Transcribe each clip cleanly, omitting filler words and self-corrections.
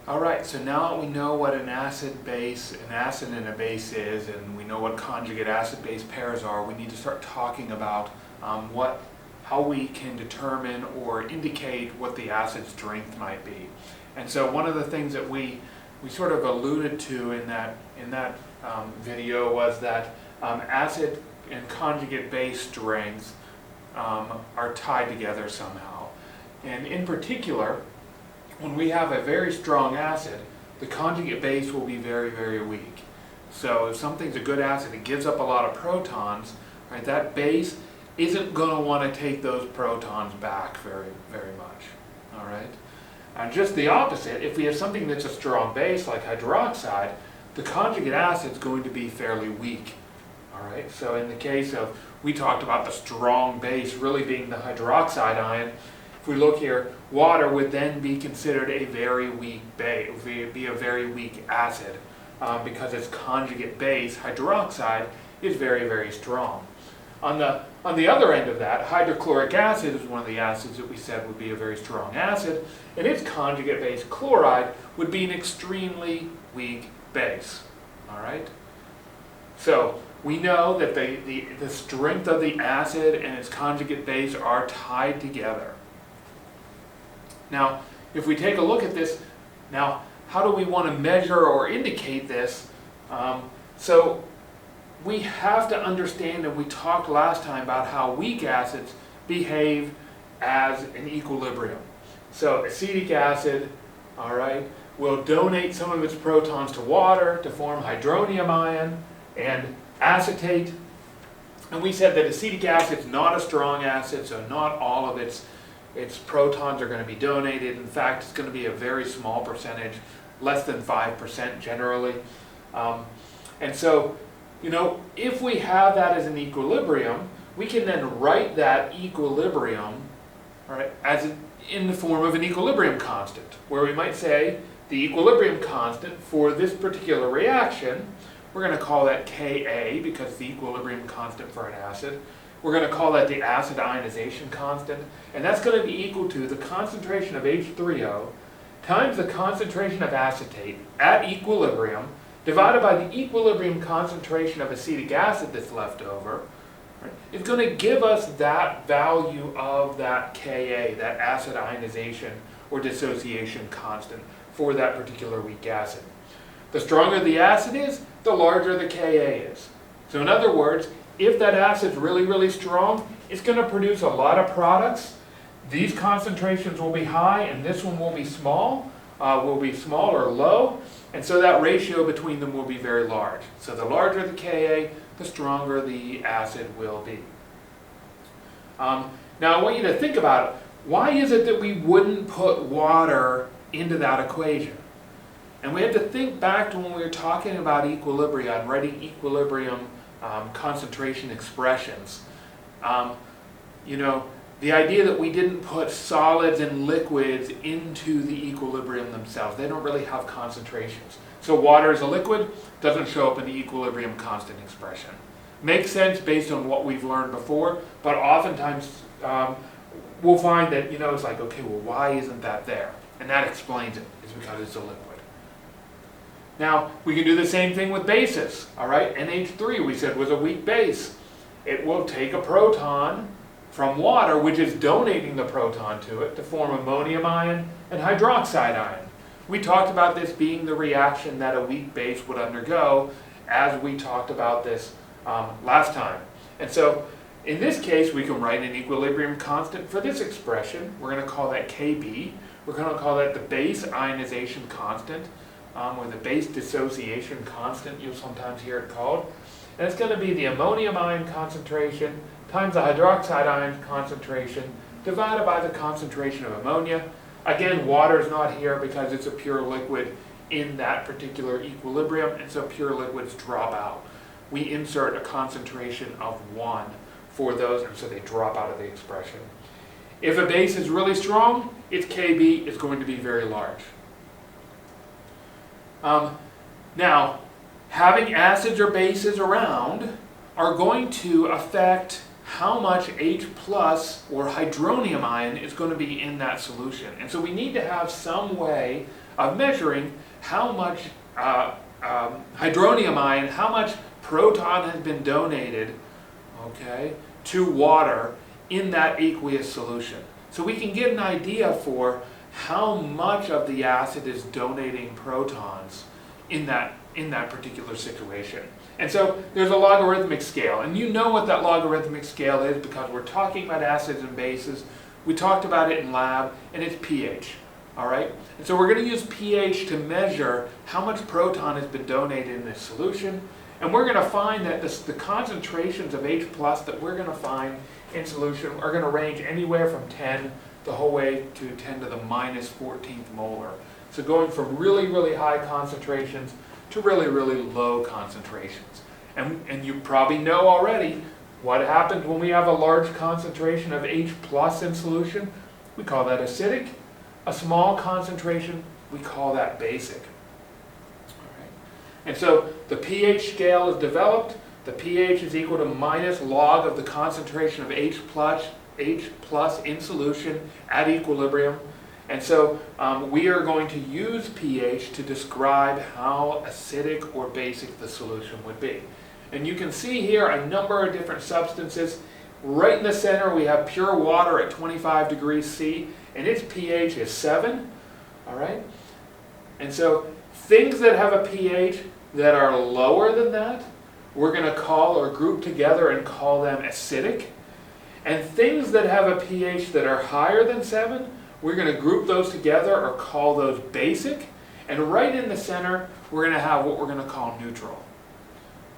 Alright, so now that we know what an acid and a base is, and we know what conjugate acid-base pairs are, we need to start talking about how we can determine or indicate what the acid strength might be. And so one of the things that we sort of alluded to in that video was that acid and conjugate base strengths are tied together somehow. And in particular, when we have a very strong acid, the conjugate base will be very, very weak. So if something's a good acid, it gives up a lot of protons, right? That base isn't going to want to take those protons back very, very much. All right? And just the opposite, if we have something that's a strong base like hydroxide, the conjugate acid is going to be fairly weak. All right? So in the case of, we talked about the strong base really being the hydroxide ion. If we look here, water would then be considered a very weak base, be a very weak acid, because its conjugate base, hydroxide, is very, very strong. On the other end of that, hydrochloric acid is one of the acids that we said would be a very strong acid, and its conjugate base, chloride, would be an extremely weak base. All right? So we know that the strength of the acid and its conjugate base are tied together. Now, if we take a look at this, now, how do we want to measure or indicate this? So we have to understand, and we talked last time about how weak acids behave as an equilibrium. So acetic acid, all right, will donate some of its protons to water to form hydronium ion and acetate. And we said that acetic acid is not a strong acid, so not all of its protons are going to be donated. In fact, it's going to be a very small percentage, less than 5% generally. And so, if we have that as an equilibrium, we can then write that equilibrium, all right, in the form of an equilibrium constant, where we might say the equilibrium constant for this particular reaction, we're going to call that Ka, because it's the equilibrium constant for an acid. We're going to call that the acid ionization constant, and that's going to be equal to the concentration of H3O times the concentration of acetate at equilibrium divided by the equilibrium concentration of acetic acid that's left over. Right? It's going to give us that value of that Ka, that acid ionization or dissociation constant for that particular weak acid. The stronger the acid is, the larger the Ka is. So in other words, if that acid's really, really strong, it's going to produce a lot of products. These concentrations will be high, and this one will be small or low, and so that ratio between them will be very large. So the larger the Ka, the stronger the acid will be. Now I want you to think about it. Why is it that we wouldn't put water into that equation? And we have to think back to when we were talking about equilibria and writing equilibrium concentration expressions. The idea that we didn't put solids and liquids into the equilibrium themselves. They don't really have concentrations. So water as a liquid doesn't show up in the equilibrium constant expression. Makes sense based on what we've learned before, but oftentimes we'll find that, it's like, okay, well, why isn't that there? And that explains it. It's because it's a liquid. Now, we can do the same thing with bases, all right? NH3, we said, was a weak base. It will take a proton from water, which is donating the proton to it, to form ammonium ion and hydroxide ion. We talked about this being the reaction that a weak base would undergo, as we talked about this last time. And so, in this case, we can write an equilibrium constant for this expression. We're going to call that Kb. We're going to call that the base ionization constant, or the base dissociation constant, you'll sometimes hear it called. And it's going to be the ammonium ion concentration times the hydroxide ion concentration divided by the concentration of ammonia. Again, water is not here because it's a pure liquid in that particular equilibrium, and so pure liquids drop out. We insert a concentration of 1 for those, and so they drop out of the expression. If a base is really strong, its Kb is going to be very large. Now, having acids or bases around are going to affect how much H plus or hydronium ion is going to be in that solution. And so we need to have some way of measuring how much hydronium ion, how much proton has been donated, okay, to water in that aqueous solution. So we can get an idea for how much of the acid is donating protons in that particular situation. And so there's a logarithmic scale, and you know what that logarithmic scale is because we're talking about acids and bases. We talked about it in lab, and it's pH. All right? And so we're going to use pH to measure how much proton has been donated in this solution, and we're going to find that the concentrations of H plus that we're going to find in solution are going to range anywhere from 10 the whole way to 10 to the minus 14th molar. So going from really, really high concentrations to really, really low concentrations. And you probably know already what happens when we have a large concentration of H plus in solution. We call that acidic. A small concentration, we call that basic. All right. And so the pH scale is developed. The pH is equal to minus log of the concentration of H plus in solution at equilibrium. And so we are going to use pH to describe how acidic or basic the solution would be. And you can see here a number of different substances. Right in the center we have pure water at 25 degrees C, and its pH is 7. All right? And so things that have a pH that are lower than that, we're going to call or group together and call them acidic. And things that have a pH that are higher than 7, we're going to group those together or call those basic. And right in the center, we're going to have what we're going to call neutral.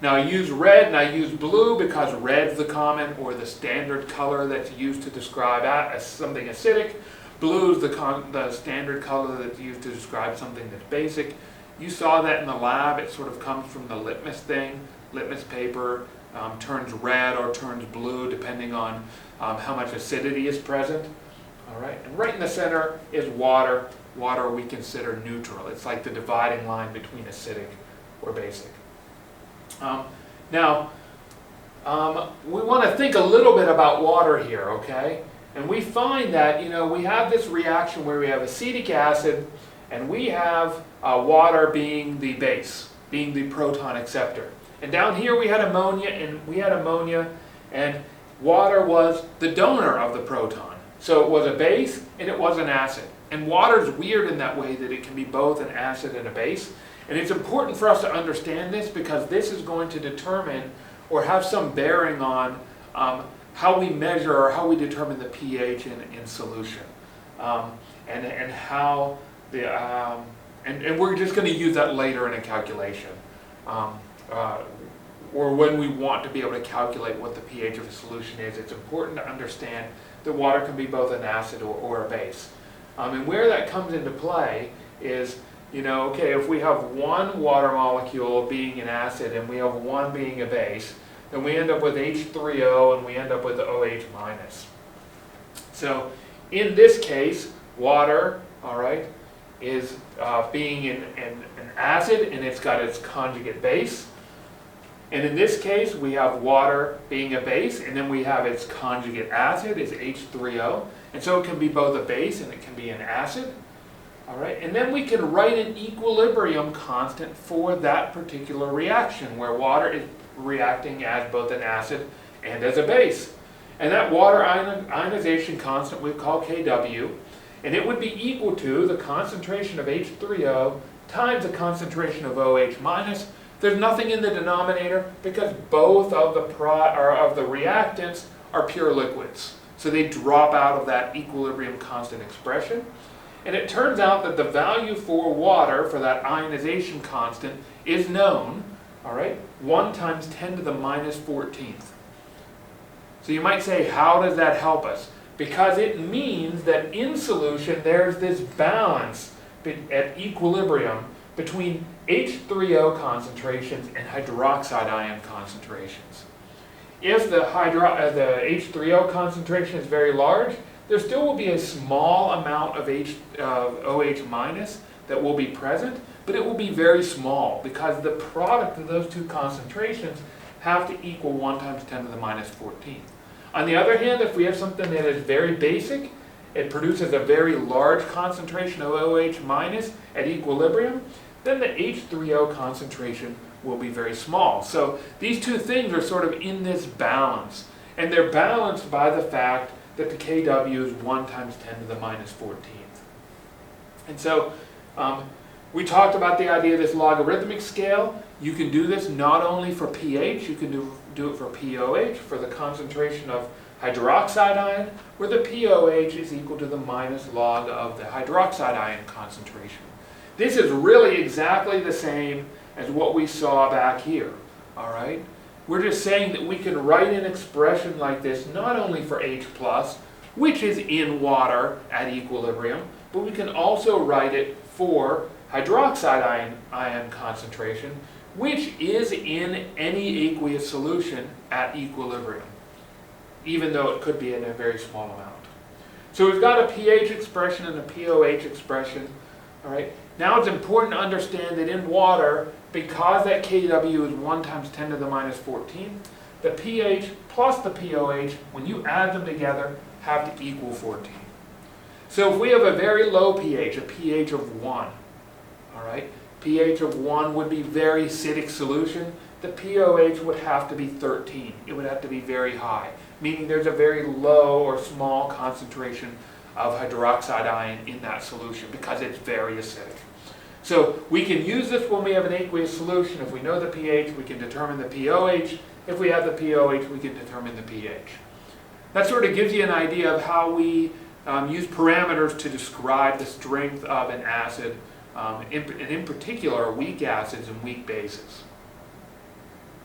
Now I use red and I use blue because red's the common or the standard color that's used to describe something acidic. Blue is the standard color that's used to describe something that's basic. You saw that in the lab. It sort of comes from the litmus thing. Litmus paper turns red or turns blue depending on how much acidity is present. All right, and right in the center is water. Water we consider neutral. It's like the dividing line between acidic or basic. Now, we want to think a little bit about water here, okay? And we find that, we have this reaction where we have acetic acid and we have water being the base, being the proton acceptor. And down here we had ammonia, and water was the donor of the proton. So it was a base and it was an acid. And water's weird in that way that it can be both an acid and a base. And it's important for us to understand this because this is going to determine or have some bearing on how we measure or how we determine the pH in solution. And how and we're just going to use that later in a calculation. Or when we want to be able to calculate what the pH of a solution is, it's important to understand that water can be both an acid or a base. And where that comes into play is, okay, if we have one water molecule being an acid and we have one being a base, then we end up with H3O and we end up with OH minus. So in this case, water, all right, is being an acid and it's got its conjugate base. And in this case, we have water being a base, and then we have its conjugate acid, is H3O. And so it can be both a base and it can be an acid. All right? And then we can write an equilibrium constant for that particular reaction, where water is reacting as both an acid and as a base. And that water ionization constant we call Kw, and it would be equal to the concentration of H3O times the concentration of OH minus. There's nothing in the denominator because both of the reactants are pure liquids. So they drop out of that equilibrium constant expression. And it turns out that the value for water, for that ionization constant, is known, all right? 1 times 10 to the minus 14th. So you might say, how does that help us? Because it means that in solution there's this balance at equilibrium between H3O concentrations and hydroxide ion concentrations. If the H3O concentration is very large, there still will be a small amount of OH minus that will be present, but it will be very small because the product of those two concentrations have to equal 1 times 10 to the minus 14th. On the other hand, if we have something that is very basic, it produces a very large concentration of OH minus at equilibrium, then the H3O concentration will be very small. So these two things are sort of in this balance, and they're balanced by the fact that the Kw is 1 times 10 to the minus 14th. And so we talked about the idea of this logarithmic scale. You can do this not only for pH, you can do it for pOH, for the concentration of hydroxide ion, where the pOH is equal to the minus log of the hydroxide ion concentration. This is really exactly the same as what we saw back here, all right? We're just saying that we can write an expression like this not only for H+, which is in water at equilibrium, but we can also write it for hydroxide ion concentration, which is in any aqueous solution at equilibrium, even though it could be in a very small amount. So we've got a pH expression and a pOH expression, all right? Now it's important to understand that in water, because that Kw is 1 times 10 to the minus 14, the pH plus the pOH, when you add them together, have to equal 14. So if we have a very low pH, a pH of 1, all right, pH of 1 would be very acidic solution. The pOH would have to be 13. It would have to be very high, meaning there's a very low or small concentration of hydroxide ion in that solution because it's very acidic. So we can use this when we have an aqueous solution. If we know the pH, we can determine the pOH. If we have the pOH, we can determine the pH. That sort of gives you an idea of how we use parameters to describe the strength of an acid, and in particular weak acids and weak bases.